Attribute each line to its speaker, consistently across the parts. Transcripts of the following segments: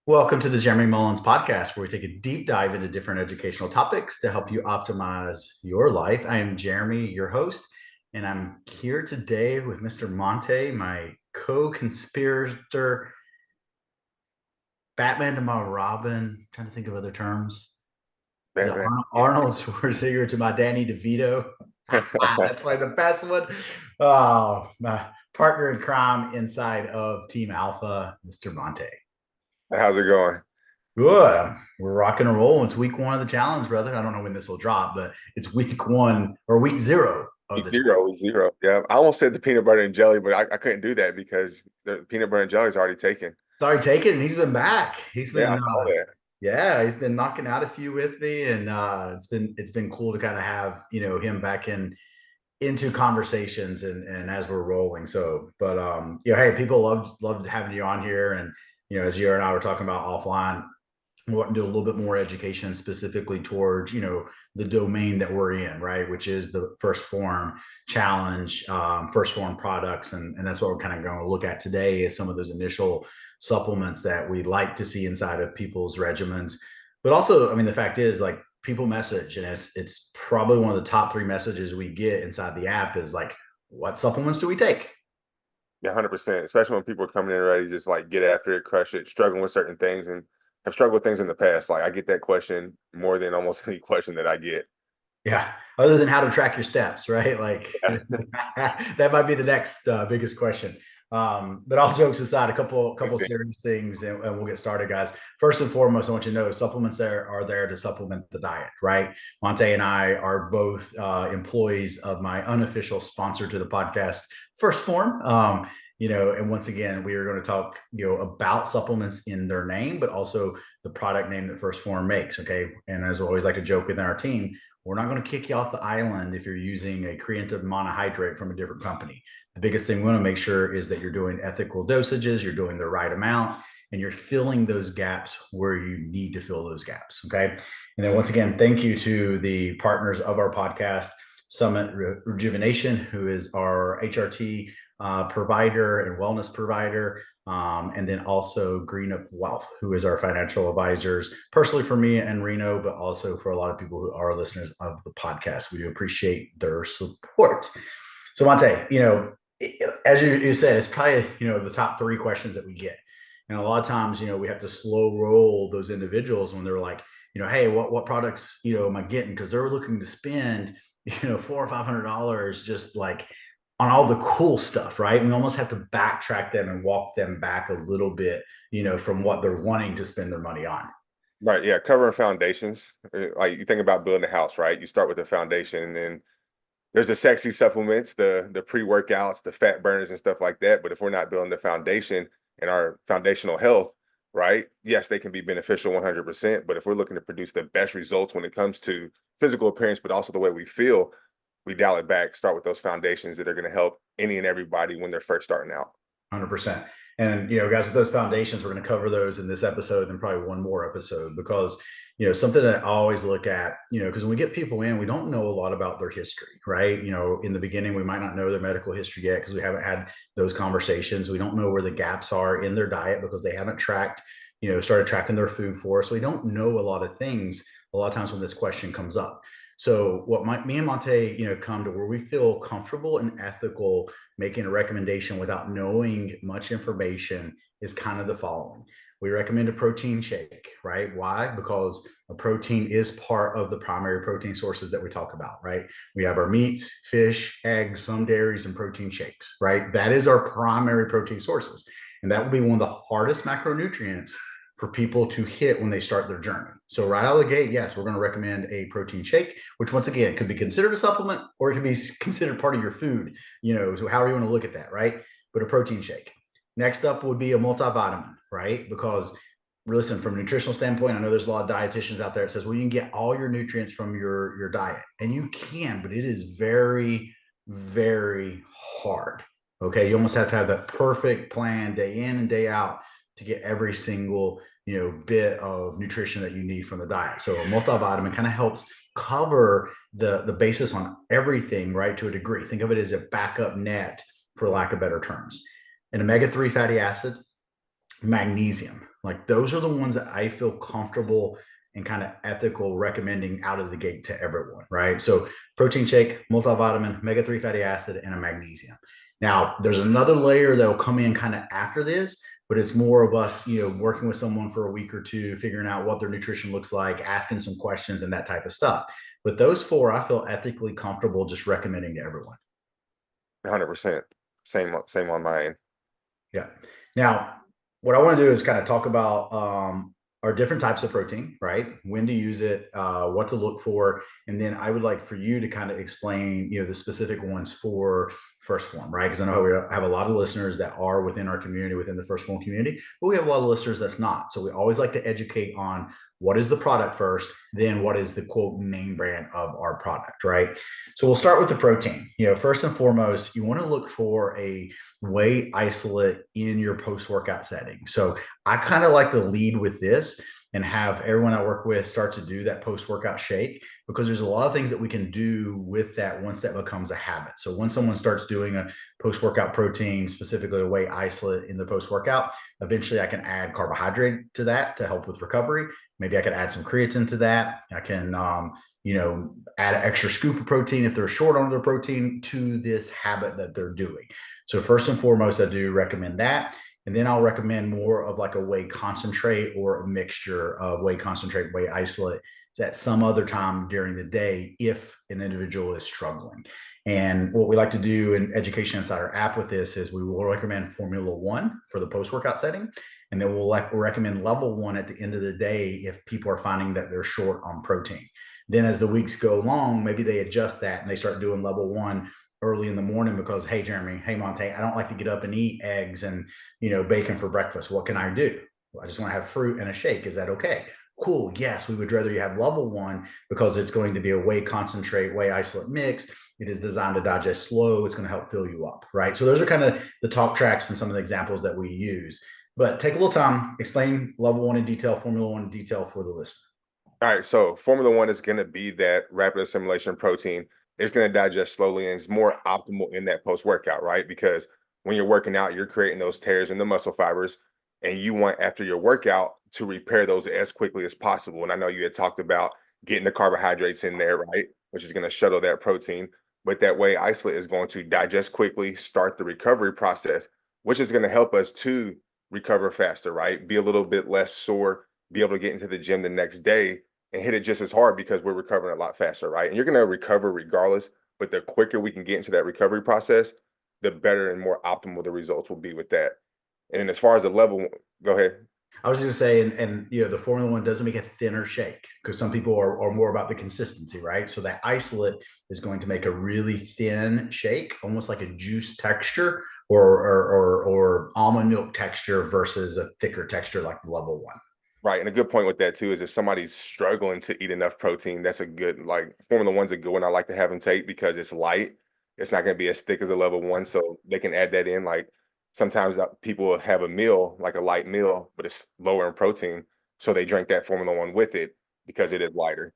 Speaker 1: Welcome to the Jeremy Mullins podcast, where we take a deep dive into different educational topics to help you optimize your life. I am Jeremy, your host, and I'm here today with Mr. Montae, my co-conspirator, Batman to my Robin. I'm trying to think of other terms. The
Speaker 2: Batman.
Speaker 1: Arnold Schwarzenegger to my Danny DeVito. That's probably the best one. Oh, my partner in crime inside of Team Alpha, Mr. Montae.
Speaker 2: How's it going?
Speaker 1: Good. We're rocking and rolling. It's week one of the challenge, brother. I don't know when this will drop, but it's week one or week zero of
Speaker 2: Week
Speaker 1: the challenge.
Speaker 2: zero, week zero. Yeah, I almost said the peanut butter and jelly, but I couldn't do that because the peanut butter and jelly is already taken.
Speaker 1: Sorry, take it. And he's been back. He's
Speaker 2: Yeah,
Speaker 1: been,
Speaker 2: I saw that.
Speaker 1: yeah, he's been knocking out a few with me, and it's been cool to kind of have him back into conversations and as we're rolling. So, but hey, people loved having you on here, and as you and I were talking about offline, we want to do a little bit more education specifically towards the domain that we're in, right, which is the first form challenge, first form products, and that's what we're kind of going to look at today is some of those initial supplements that we like to see inside of people's regimens. But also, I mean, the fact is, like, people message, and it's probably one of the top three messages we get inside the app is like, what supplements do we take?
Speaker 2: Yeah, 100%. Especially when people are coming in ready, just like get after it, crush it, struggling with certain things, and have struggled with things in the past. Like I get that question more than almost any question that I get.
Speaker 1: Yeah, other than how to track your steps, right? Like
Speaker 2: Yeah.
Speaker 1: that might be the next biggest question. But all jokes aside, a couple serious things, and we'll get started, guys. First and foremost, I want you to know supplements are there to supplement the diet, right? Montae and I are both employees of my unofficial sponsor to the podcast, First Form. And once again, we are going to talk, about supplements in their name, but also the product name that First Form makes. Okay, and as we always like to joke within our team, we're not going to kick you off the island if you're using a creatine monohydrate from a different company. The biggest thing we want to make sure is that you're doing ethical dosages, you're doing the right amount, and you're filling those gaps where you need to fill those gaps. Okay. And then once again, thank you to the partners of our podcast, Summit Rejuvenation, who is our HRT provider and wellness provider. And then also GreenUp Wealth, who is our financial advisors, personally for me and Reno, but also for a lot of people who are listeners of the podcast. We do appreciate their support. So, Montae, as you said, it's probably, the top three questions that we get. And a lot of times, we have to slow roll those individuals when they're like, hey, what products, am I getting? Because they're looking to spend, $400 or $500 just like on all the cool stuff, right? We almost have to backtrack them and walk them back a little bit, from what they're wanting to spend their money on.
Speaker 2: Right. Yeah. Covering foundations. Like you think about building a house, right? You start with the foundation, and then there's the sexy supplements, the pre-workouts, the fat burners and stuff like that. But if we're not building the foundation and our foundational health, right? Yes, they can be beneficial 100%. But if we're looking to produce the best results when it comes to physical appearance, but also the way we feel, we dial it back, start with those foundations that are going to help any and everybody when they're first starting out.
Speaker 1: 100%. And, guys, with those foundations, we're going to cover those in this episode and probably one more episode because, something that I always look at, because when we get people in, we don't know a lot about their history, right? In the beginning, we might not know their medical history yet because we haven't had those conversations. We don't know where the gaps are in their diet because they haven't started tracking their food for us. So we don't know a lot of things a lot of times when this question comes up. So me and Montae, come to where we feel comfortable and ethical making a recommendation without knowing much information is kind of the following. We recommend a protein shake, right? Why? Because a protein is part of the primary protein sources that we talk about, right? We have our meats, fish, eggs, some dairies, and protein shakes, right? That is our primary protein sources. And that will be one of the hardest macronutrients for people to hit when they start their journey. So right out of the gate, yes, we're going to recommend a protein shake, which once again could be considered a supplement or it could be considered part of your food, so however you want to look at that, right? But a protein shake. Next up would be a multivitamin, right? Because listen, from a nutritional standpoint, I know there's a lot of dietitians out there that says, well, you can get all your nutrients from your diet. And you can, but it is very, very hard. Okay. You almost have to have that perfect plan day in and day out to get every single bit of nutrition that you need from the diet. So a multivitamin kind of helps cover the basis on everything, right, to a degree. Think of it as a backup net, for lack of better terms. An omega-3 fatty acid, magnesium, Like those are the ones that I feel comfortable and kind of ethical recommending out of the gate to everyone, right? So protein shake, multivitamin, omega-3 fatty acid, and a magnesium. Now, there's another layer that'll come in kind of after this, but it's more of us, working with someone for a week or two, figuring out what their nutrition looks like, asking some questions and that type of stuff. But those four, I feel ethically comfortable just recommending to everyone.
Speaker 2: 100%. Same on mine.
Speaker 1: Yeah. Now, what I want to do is kind of talk about our different types of protein, right? When to use it, what to look for, and then I would like for you to kind of explain, the specific ones for first form, right? Because I know we have a lot of listeners that are within our community, within the first form community, but we have a lot of listeners that's not. So we always like to educate on what is the product first, then what is the quote name brand of our product, right? So we'll start with the protein. First and foremost, you want to look for a whey isolate in your post-workout setting. So I kind of like to lead with this and have everyone I work with start to do that post-workout shake, because there's a lot of things that we can do with that once that becomes a habit. So when someone starts doing a post-workout protein, specifically a whey isolate in the post-workout, eventually I can add carbohydrate to that to help with recovery. Maybe I could add some creatine to that. I can, add an extra scoop of protein if they're short on their protein to this habit that they're doing. So first and foremost, I do recommend that. And then I'll recommend more of like a whey concentrate or a mixture of whey concentrate, whey isolate at some other time during the day if an individual is struggling. And what we like to do in Education Insider app with this is we will recommend Formula One for the post-workout setting. And then we'll recommend level one at the end of the day if people are finding that they're short on protein. Then as the weeks go along, maybe they adjust that and they start doing level one early in the morning because, hey, Jeremy, hey, Montae, I don't like to get up and eat eggs and, bacon for breakfast. What can I do? Well, I just want to have fruit and a shake. Is that okay? Cool. Yes, we would rather you have level one because it's going to be a whey concentrate, whey isolate mix. It is designed to digest slow. It's going to help fill you up, right? So those are kind of the talk tracks and some of the examples that we use. But take a little time, explain level one in detail, Formula One in detail for the listener.
Speaker 2: All right, so Formula One is going to be that rapid assimilation protein. It's going to digest slowly and it's more optimal in that post workout, right? Because when you're working out, you're creating those tears in the muscle fibers, and you want after your workout to repair those as quickly as possible. And I know you had talked about getting the carbohydrates in there, right? Which is going to shuttle that protein. But that way, isolate is going to digest quickly, start the recovery process, which is going to help us to recover faster, right? Be a little bit less sore, be able to get into the gym the next day and hit it just as hard because we're recovering a lot faster, right? And you're going to recover regardless, but the quicker we can get into that recovery process, the better and more optimal the results will be with that. And as far as the level, go ahead.
Speaker 1: I was just saying, and the Formula One doesn't make a thinner shake because some people are more about the consistency, right? So that isolate is going to make a really thin shake, almost like a juice texture or almond milk texture versus a thicker texture like the level one.
Speaker 2: Right. And a good point with that too is if somebody's struggling to eat enough protein, that's a good, like Formula One's a good one I like to have them take because it's light. It's not going to be as thick as a level one. So they can add that in. Like sometimes people have a meal, like a light meal, but it's lower in protein. So they drink that Formula One with it because it is lighter.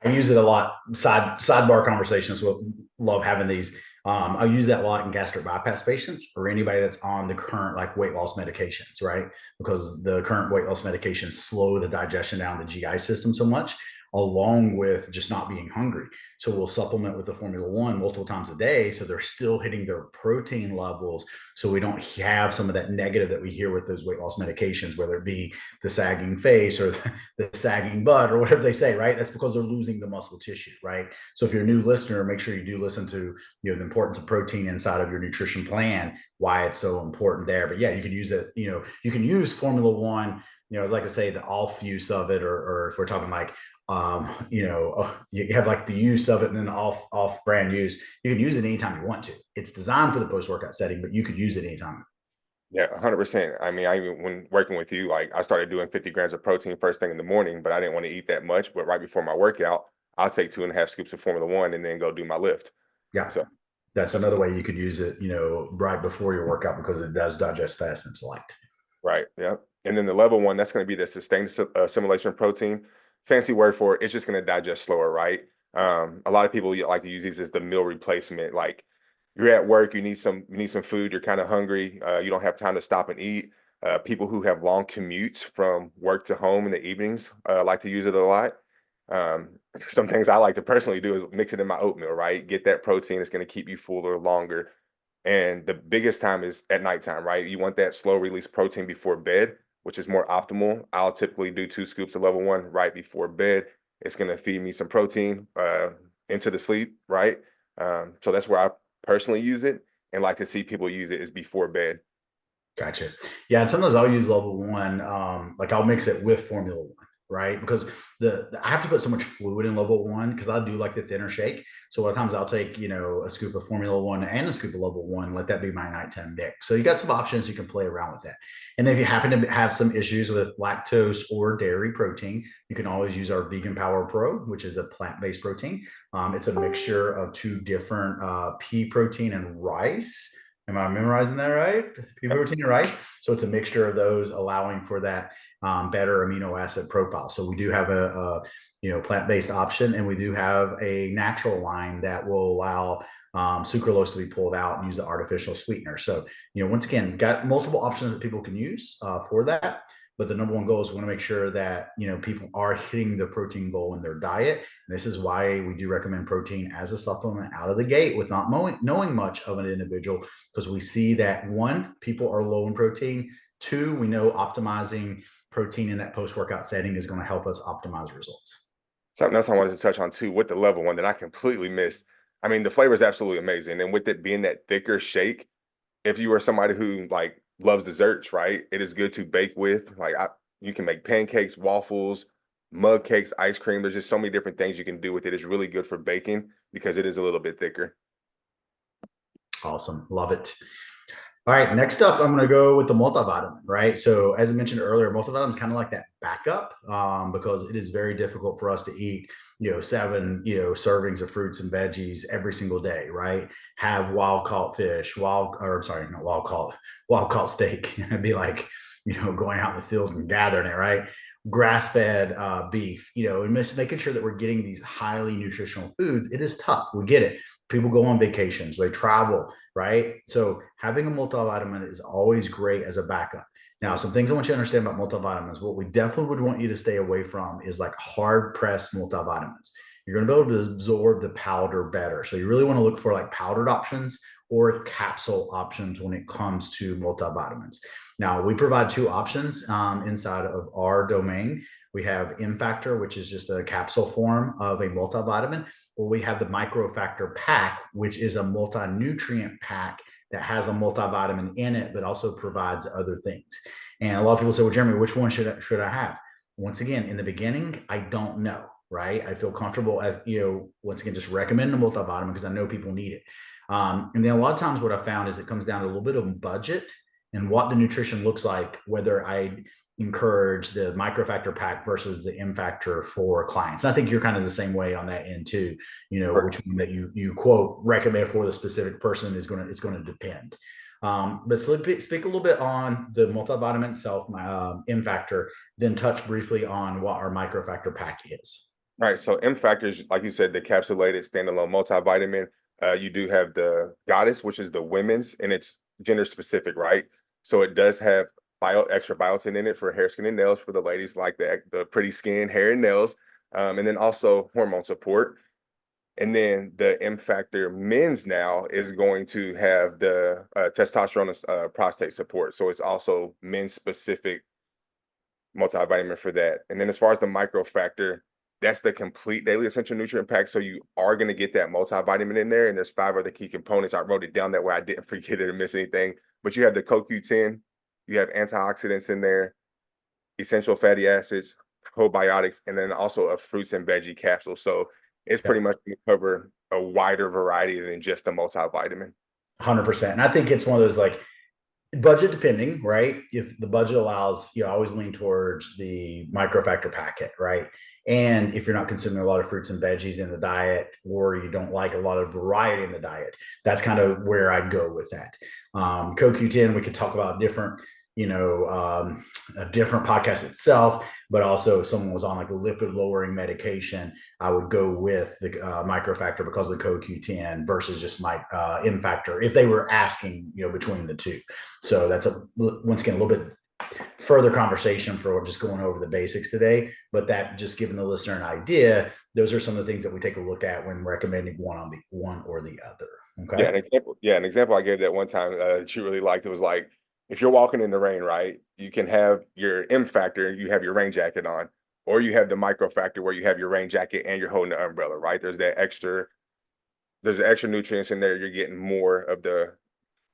Speaker 1: I use it a lot. Sidebar conversations. Will love having these. I use that a lot in gastric bypass patients or anybody that's on the current like weight loss medications, right? Because the current weight loss medications slow the digestion down the GI system so much, along with just not being hungry. So we'll supplement with the Formula One multiple times a day, so they're still hitting their protein levels, so we don't have some of that negative that we hear with those weight loss medications, whether it be the sagging face or the sagging butt or whatever they say, right? That's because they're losing the muscle tissue, right? So if you're a new listener, make sure you do listen to the importance of protein inside of your nutrition plan, why it's so important there. But yeah, you can use it. You can use Formula One. As like I say, the off use of it, or if we're talking like you have like the use of it and then off brand use. You can use it anytime you want to. It's designed for the post workout setting, but you could use it anytime.
Speaker 2: Yeah, 100%. I mean, I even when working with you, like I started doing 50 grams of protein first thing in the morning, but I didn't want to eat that much. But right before my workout, I'll take 2.5 scoops of Formula One and then go do my lift.
Speaker 1: Yeah.
Speaker 2: So
Speaker 1: That's another way you could use it, right before your workout because it does digest fast and it's light.
Speaker 2: right. Yeah. And then the level one, that's going to be the sustained assimilation protein. Fancy word for it. It's just going to digest slower, right? A lot of people like to use these as the meal replacement. Like you're at work, you need some food, you're kind of hungry, you don't have time to stop and eat. People who have long commutes from work to home in the evenings like to use it a lot. Some things I like to personally do is mix it in my oatmeal, right? Get that protein. It's going to keep you fuller longer. And the biggest time is at nighttime, right? You want that slow release protein before bed, which is more optimal. I'll typically do 2 scoops of level one right before bed. It's going to feed me some protein into the sleep, right? So that's where I personally use it and like to see people use it is before bed.
Speaker 1: Gotcha. Yeah, and sometimes I'll use level one, like I'll mix it with Formula One, right? Because I have to put so much fluid in level one because I do like the thinner shake. So a lot of times I'll take, a scoop of Formula One and a scoop of level one, let that be my nighttime mix. So you got some options, you can play around with that. And if you happen to have some issues with lactose or dairy protein, you can always use our Vegan Power Pro, which is a plant-based protein. It's a mixture of two different pea protein and rice. Am I memorizing that right? Pea protein and rice. So it's a mixture of those, allowing for that better amino acid profile. So we do have a plant-based option, and we do have a natural line that will allow sucralose to be pulled out and use the artificial sweetener. So once again, got multiple options that people can use for that. But the number one goal is we want to make sure that people are hitting the protein goal in their diet. And this is why we do recommend protein as a supplement out of the gate with not knowing much of an individual, because we see that one, people are low in protein. Two, we know optimizing protein in that post-workout setting is going to help us optimize results.
Speaker 2: Something else I wanted to touch on too with the level one that I completely missed. I mean, the flavor is absolutely amazing. And with it being that thicker shake, if you are somebody who like loves desserts, right? It is good to bake with. You can make pancakes, waffles, mug cakes, ice cream. There's just so many different things you can do with it. It's really good for baking because it is a little bit thicker.
Speaker 1: Awesome. Love it. All right, next up, I'm going to go with the multivitamin, right? So as I mentioned earlier, multivitamin is kind of like that backup because it is very difficult for us to eat, 7, servings of fruits and veggies every single day, right? Have wild caught fish, not wild caught steak. It'd be like, going out in the field and gathering it, right? Grass fed beef, and making sure that we're getting these highly nutritional foods. It is tough. We get it. People go on vacations, they travel, right? So having a multivitamin is always great as a backup. Now, some things I want you to understand about multivitamins, what we definitely would want you to stay away from is like hard pressed multivitamins. You're going to be able to absorb the powder better. So you really want to look for like powdered options or capsule options when it comes to multivitamins. Now, we provide two options inside of our domain. We have M Factor, which is just a capsule form of a multivitamin, or we have the Microfactor pack, which is a multi-nutrient pack that has a multivitamin in it, but also provides other things. And a lot of people say, well, Jeremy, which one should I have? Once again, in the beginning, I don't know, right? I feel comfortable at, once again, just recommend the multivitamin because I know people need it. And then a lot of times what I found is it comes down to a little bit of budget and what the nutrition looks like, whether I encourage the microfactor pack versus the M Factor for clients. And I think you're kind of the same way on that end too. Which one that you quote recommend for the specific person is going to depend. But speak a little bit on the multivitamin itself, my M Factor, then touch briefly on what our microfactor pack is.
Speaker 2: Right. So M factors, like you said, the capsulated standalone multivitamin. You do have the Goddess, which is the women's, and it's gender specific, right? So it does have extra biotin in it for hair, skin, and nails for the ladies like the pretty skin, hair, and nails, and then also hormone support. And then the M Factor men's now is going to have the testosterone prostate support. So it's also men's specific multivitamin for that. And then as far as the micro factor, that's the complete daily essential nutrient pack. So you are going to get that multivitamin in there. And there's 5 other key components. I wrote it down that way I didn't forget it or miss anything. But you have the CoQ10, you have antioxidants in there, essential fatty acids, probiotics, and then also a fruits and veggie capsule. So it's pretty much going to cover a wider variety than just the multivitamin.
Speaker 1: 100%. And I think it's one of those like budget depending, right? If the budget allows, you always lean towards the microfactor packet, right? And if you're not consuming a lot of fruits and veggies in the diet, or you don't like a lot of variety in the diet, that's kind of where I go with that. CoQ10, we could talk about different, a different podcast itself, but also if someone was on like a lipid lowering medication, I would go with the microfactor because of CoQ10 versus just my M factor if they were asking, between the two. So that's once again, a little bit further conversation for just going over the basics today, but that just giving the listener an idea, those are some of the things that we take a look at when recommending one or the other.
Speaker 2: Yeah,
Speaker 1: Okay.
Speaker 2: an example I gave that one time that you really liked, it was like, if you're walking in the rain, right, you can have your M factor, you have your rain jacket on, or you have the micro factor where you have your rain jacket and you're holding the umbrella, right? There's the extra nutrients in there. You're getting more of the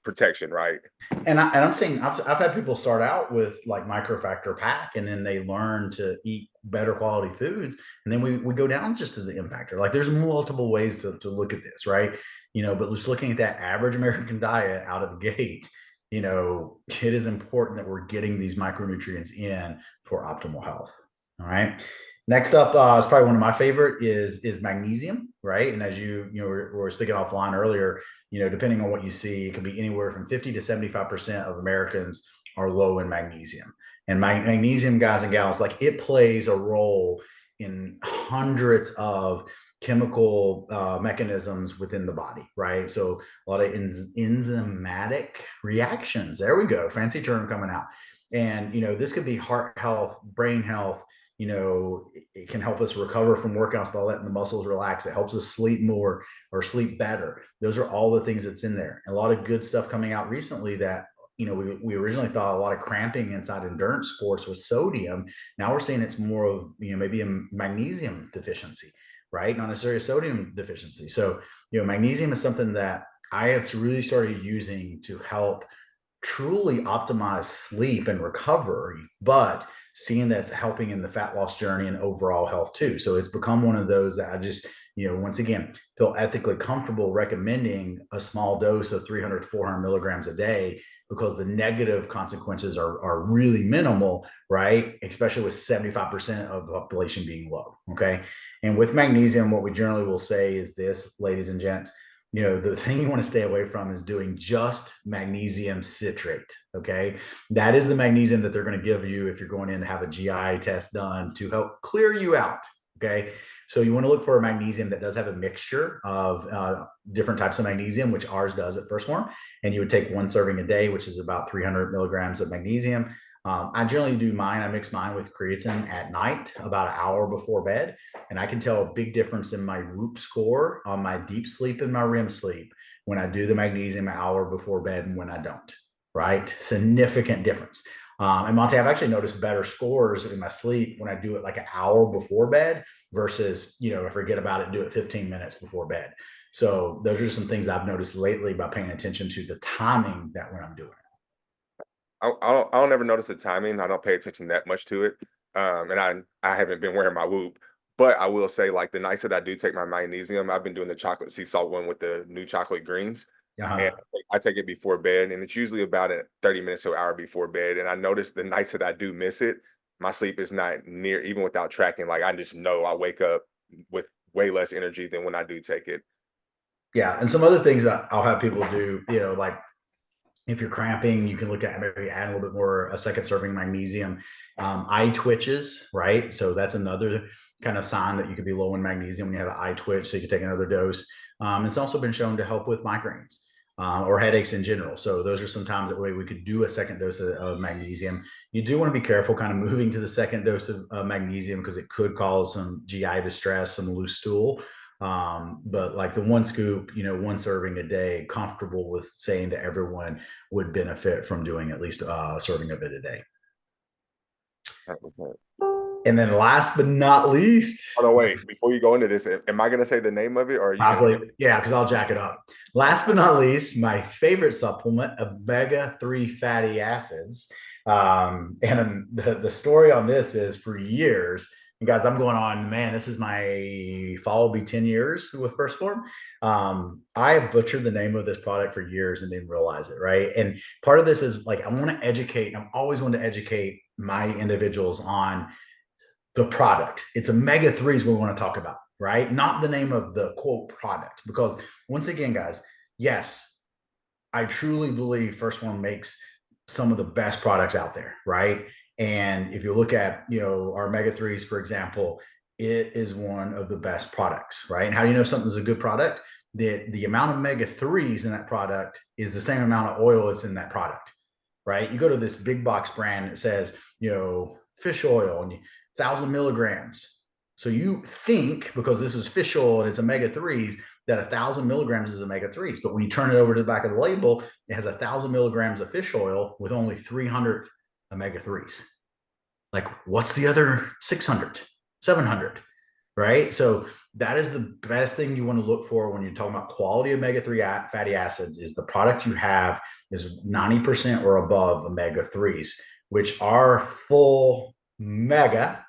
Speaker 2: protection, right?
Speaker 1: And I'm saying I've had people start out with like microfactor pack, and then they learn to eat better quality foods, and then we go down just to the impactor. Like there's multiple ways to look at this, right? But just looking at that average American diet out of the gate, it is important that we're getting these micronutrients in for optimal health. All right. Next up is probably one of my favorite is magnesium, right? And as we're speaking offline earlier, depending on what you see, it can be anywhere from 50 to 75% of Americans are low in magnesium. And magnesium, guys and gals, like it plays a role in hundreds of chemical mechanisms within the body, right? So a lot of enzymatic reactions. There we go, fancy term coming out. And this could be heart health, brain health. It can help us recover from workouts by letting the muscles relax. It helps us sleep more or sleep better. Those are all the things that's in there. A lot of good stuff coming out recently that we originally thought a lot of cramping inside endurance sports was sodium. Now we're seeing it's more of maybe a magnesium deficiency, right? Not necessarily a sodium deficiency. So magnesium is something that I have really started using to help truly optimize sleep and recovery, but seeing that it's helping in the fat loss journey and overall health too. So it's become one of those that I just, once again, feel ethically comfortable recommending a small dose of 300 to 400 milligrams a day, because the negative consequences are really minimal, right? Especially with 75% of the population being low. Okay. And with magnesium, what we generally will say is this, ladies and gents, the thing you want to stay away from is doing just magnesium citrate. Okay. That is the magnesium that they're going to give you if you're going in to have a GI test done to help clear you out. Okay. So you want to look for a magnesium that does have a mixture of different types of magnesium, which ours does at First Form. And you would take one serving a day, which is about 300 milligrams of magnesium. I generally do mine. I mix mine with creatine at night, about an hour before bed. And I can tell a big difference in my Whoop score on my deep sleep and my REM sleep when I do the magnesium an hour before bed and when I don't, right? Significant difference. And Montae, I've actually noticed better scores in my sleep when I do it like an hour before bed versus, I forget about it, do it 15 minutes before bed. So those are some things I've noticed lately by paying attention to the timing that when I'm doing it.
Speaker 2: I don't ever notice the timing. I don't pay attention that much to it. And I haven't been wearing my Whoop, but I will say, like, the nights that I do take my magnesium, I've been doing the chocolate sea salt one with the new chocolate greens. And I take it before bed, and it's usually about 30 minutes to an hour before bed. And I notice the nights that I do miss it, my sleep is not near, even without tracking. Like, I just know I wake up with way less energy than when I do take it.
Speaker 1: Yeah. And some other things that I'll have people do, like if you're cramping, you can look at maybe add a little bit more, a second serving magnesium. Eye twitches, right? So that's another kind of sign that you could be low in magnesium when you have an eye twitch. So you can take another dose. It's also been shown to help with migraines or headaches in general. So those are some times that way we could do a second dose of magnesium. You do want to be careful kind of moving to the second dose of magnesium because it could cause some GI distress, some loose stool. But like the one scoop, one serving a day, comfortable with saying to everyone would benefit from doing at least a serving of it a day. And then last but not least.
Speaker 2: Oh, no, wait, before you go into this, am I going to say the name of it or are you
Speaker 1: Probably,
Speaker 2: going to say?
Speaker 1: yeah, because I'll jack it up. Last but not least, my favorite supplement, omega-3 fatty acids. And the story on this is for years, and guys, I'm going on, man, this is my fall will be 10 years with First Form. I butchered the name of this product for years and didn't realize it, right? And part of this is like, I want to educate, I'm always want to educate my individuals on the product. It's omega-3s we want to talk about, right? Not the name of the quote product. Because once again, guys, yes, I truly believe First Form makes some of the best products out there, right? And if you look at, our omega-3s, for example, it is one of the best products, right? And how do you know something's a good product? The amount of omega-3s in that product is the same amount of oil that's in that product, right? You go to this big box brand that says, fish oil and 1,000 milligrams. So you think because this is fish oil and it's omega-3s that 1,000 milligrams is omega-3s. But when you turn it over to the back of the label, it has 1,000 milligrams of fish oil with only 300 omega-3s. Like, what's the other 600, 700, right? So that is the best thing you want to look for when you're talking about quality omega-3 fatty acids is the product you have is 90% or above omega-3s, which are full mega.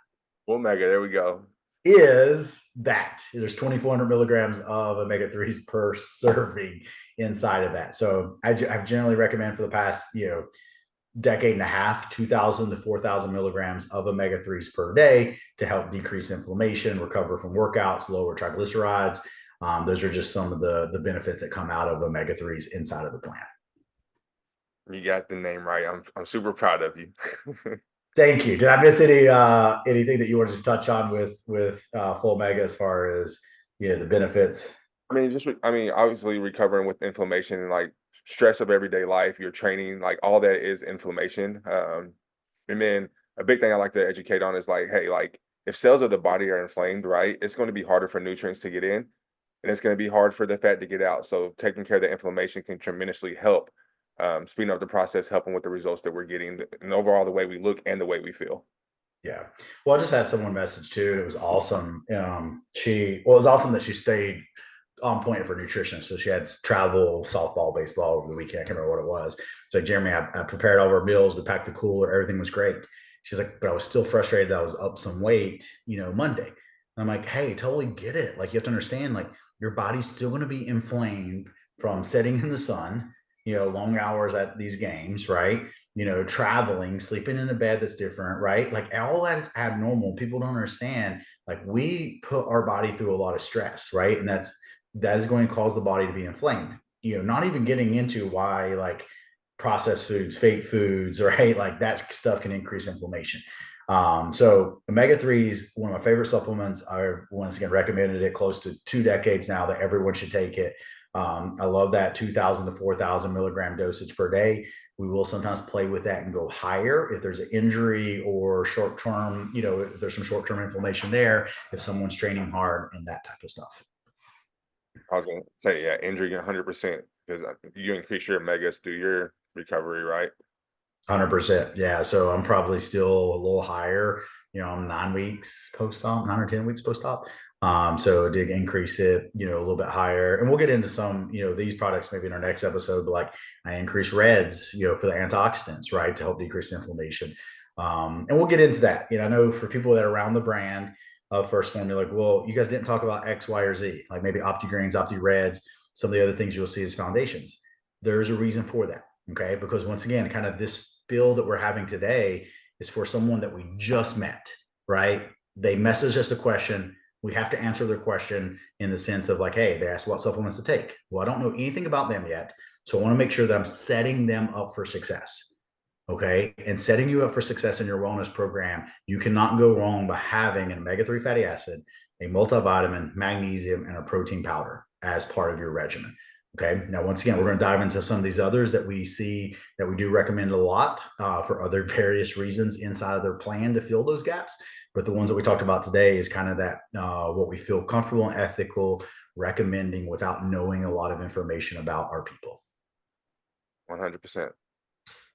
Speaker 2: Full mega, there we go.
Speaker 1: Is that there's 2,400 milligrams of omega-3s per serving inside of that. So I've generally recommend for the past, decade and a half, 2,000 to 4,000 milligrams of omega-3s per day to help decrease inflammation, recover from workouts, lower triglycerides. Those are just some of the benefits that come out of omega-3s inside of the plant.
Speaker 2: You got the name right. I'm super proud of you.
Speaker 1: Thank you. Did I miss anything that you want to just touch on with full mega as far as the benefits?
Speaker 2: I mean, obviously recovering with inflammation and like stress of everyday life, your training, like all that is inflammation. And then a big thing I like to educate on is like, hey, like if cells of the body are inflamed, right, it's going to be harder for nutrients to get in, and it's going to be hard for the fat to get out. So taking care of the inflammation can tremendously help speeding up the process, helping with the results that we're getting, and overall the way we look and the way we feel.
Speaker 1: Yeah. Well, I just had someone message too. And it was awesome. It was awesome that she stayed on point for nutrition. So she had travel, softball, baseball over the weekend. I can't remember what it was. So like, Jeremy, I prepared all of our meals. We packed the cooler. Everything was great. She's like, but I was still frustrated that I was up some weight, Monday. And I'm like, hey, totally get it. Like, you have to understand, like, your body's still going to be inflamed from sitting in the sun, long hours at these games, right? Traveling, sleeping in a bed that's different, right? Like, all that is abnormal. People don't understand. Like, we put our body through a lot of stress, right? And that is going to cause the body to be inflamed. Not even getting into why like processed foods, fake foods, right? Like that stuff can increase inflammation. So omega-3s, one of my favorite supplements. I once again recommended it close to 2 decades now that everyone should take it. I love that 2,000 to 4,000 milligram dosage per day. We will sometimes play with that and go higher if there's an injury or short-term, if there's some short-term inflammation there, if someone's training hard and that type of stuff.
Speaker 2: I was going to say, yeah, injury 100% because you increase your omegas through your recovery, right?
Speaker 1: 100%. Yeah. So I'm probably still a little higher. I'm 9 weeks post-op, 9 or 10 weeks post-op. So I did increase it, a little bit higher. And we'll get into some, these products maybe in our next episode, but like I increase reds, for the antioxidants, right, to help decrease inflammation. And we'll get into that. I know for people that are around the brand of First Form, you're like, well, you guys didn't talk about X, Y, or Z, like maybe OptiGreens, OptiReds, some of the other things you'll see as foundations. There's a reason for that. Okay. Because once again, kind of this build that we're having today is for someone that we just met, right? They message us a question. We have to answer their question in the sense of like, hey, they asked what supplements to take. Well, I don't know anything about them yet. So I want to make sure that I'm setting them up for success. Okay. And setting you up for success in your wellness program, you cannot go wrong by having an omega-3 fatty acid, a multivitamin, magnesium, and a protein powder as part of your regimen. Okay. Now, once again, we're going to dive into some of these others that we see that we do recommend a lot for other various reasons inside of their plan to fill those gaps. But the ones that we talked about today is kind of that what we feel comfortable and ethical recommending without knowing a lot of information about our people.
Speaker 2: 100%.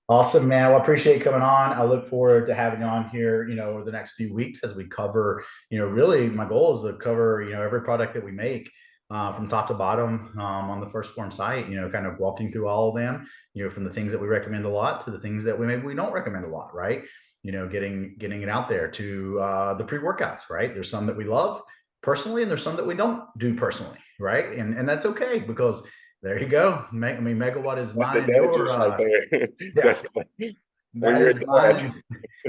Speaker 1: Awesome, man. Well, I appreciate you coming on. I look forward to having you on here, over the next few weeks as we cover, really my goal is to cover, every product that we make from top to bottom on the First Form site, kind of walking through all of them, from the things that we recommend a lot to the things that we don't recommend a lot, right? Getting it out there to the pre-workouts, right? There's some that we love personally and there's some that we don't do personally, right? And that's okay because there you go. Megawatt is mine and your that is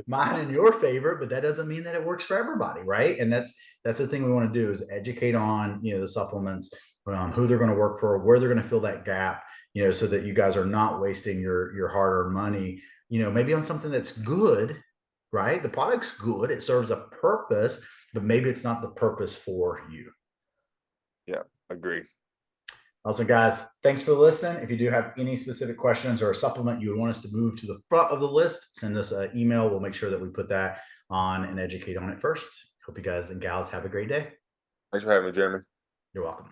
Speaker 1: mine and your favorite, but that doesn't mean that it works for everybody, right? And that's the thing we want to do is educate on the supplements, who they're going to work for, where they're going to fill that gap, so that you guys are not wasting your hard-earned money, maybe on something that's good, right? The product's good, it serves a purpose, but maybe it's not the purpose for you.
Speaker 2: Yeah, agree.
Speaker 1: Awesome, guys. Thanks for listening. If you do have any specific questions or a supplement you would want us to move to the front of the list, send us an email. We'll make sure that we put that on and educate on it first. Hope you guys and gals have a great day.
Speaker 2: Thanks for having me, Jeremy.
Speaker 1: You're welcome.